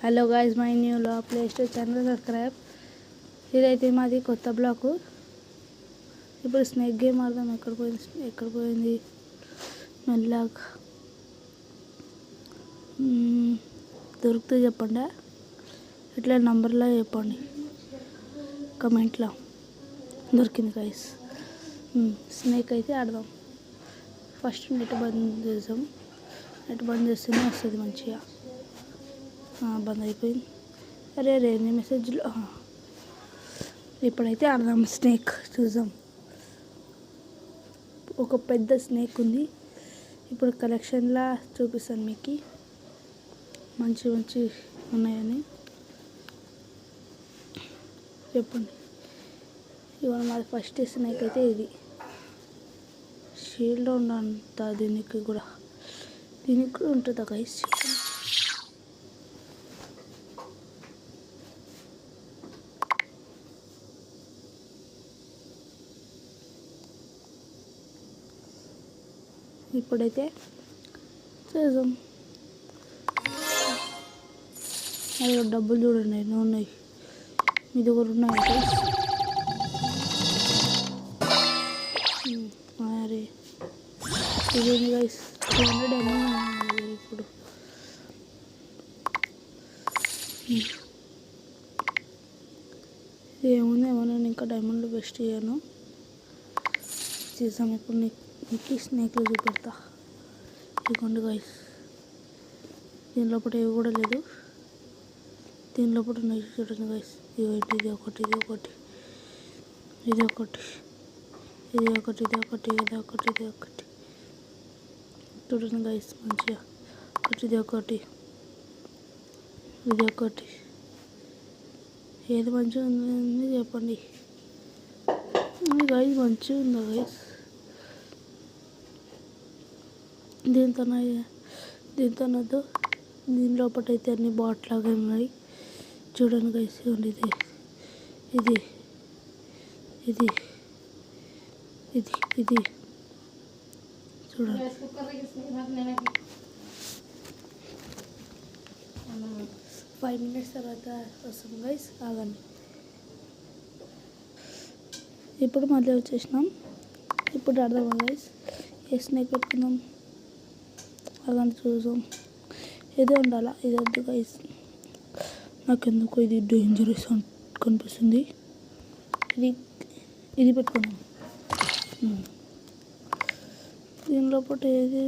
Hello guys, my new law play store channel subscribe. ఇదైతే మాది కొత్త బ్లాకు. ఇప్పుడు స్నేక్ గేమ్ ఆడదాం. ఎక్కడ పోయింది మెల్లగా దొరికితే చెప్పండి, ఇట్లా నంబర్లో చెప్పండి కమెంట్లో. దొరికింది గాయ్స్. స్నేక్ అయితే ఆడదాం. ఫస్ట్ నెట్ బంద్ చేద్దాం. నెట్ బంద్ చేస్తేనే వస్తుంది మంచిగా. బంద్ అయిపోయింది. అరే ఎన్ని మెసేజ్లు. ఇప్పుడైతే ఆడదాం. స్నేక్ చూద్దాం. ఒక పెద్ద స్నేక్ ఉంది. ఇప్పుడు కలెక్షన్లా చూపిస్తాను మీకు. మంచి ఉన్నాయని చెప్పండి. ఇవాళ మాది ఫస్ట్ స్నేక్ అయితే ఇది. షీల్డ్ ఉండంత దీనికి కూడా ఉంటుందా గైస్? ఇప్పుడైతే చేద్దాం. అదే డబ్బులు చూడండి, ఎన్ని ఉన్నాయి. మీ దగ్గర ఉన్నాయి గైస్? అరే ఇదేంటి గైస్, 200 అమౌంట్ ఇప్పుడు. ఏముందేమో, నేను ఇంకా డైమండ్లు బెస్ట్ చేయను. చేసాం. ఇప్పుడు నీకు స్నేక్లు చూపెడతా. ఇదిగోండి గైస్, దీని లోపల ఏవి కూడా లేదు. దీని లోపల ఉన్నాయి చూడండి గైస్. ఇది ఒకటి చూడండి గైస్ మంచిగా. ఇది ఒకటి ఏది మంచిగా ఉంది చెప్పండి గైస్. మంచిగా ఉందా గైస్? దీంతోనొద్దు. దీని లోపల అయితే అన్ని బాట్ లాగా ఉన్నాయి చూడండి గైస్. ఇది చూడండి. 5 minutes తర్వాత వస్తాం గైస్, ఆగండి. ఇప్పుడు మళ్ళీ వచ్చేసినాం. ఇప్పుడు ఆడదాం గైస్. ఏ స్నేక్ పెట్టుకుందాం? అలాంటి చూద్దాం. ఇదే ఉండాలా, ఇది వద్దు గైస్. నాకెందుకో ఇది డేంజరస్ కనిపిస్తుంది. ఇది పెట్టుకుందాం. దీని లోపల ఏది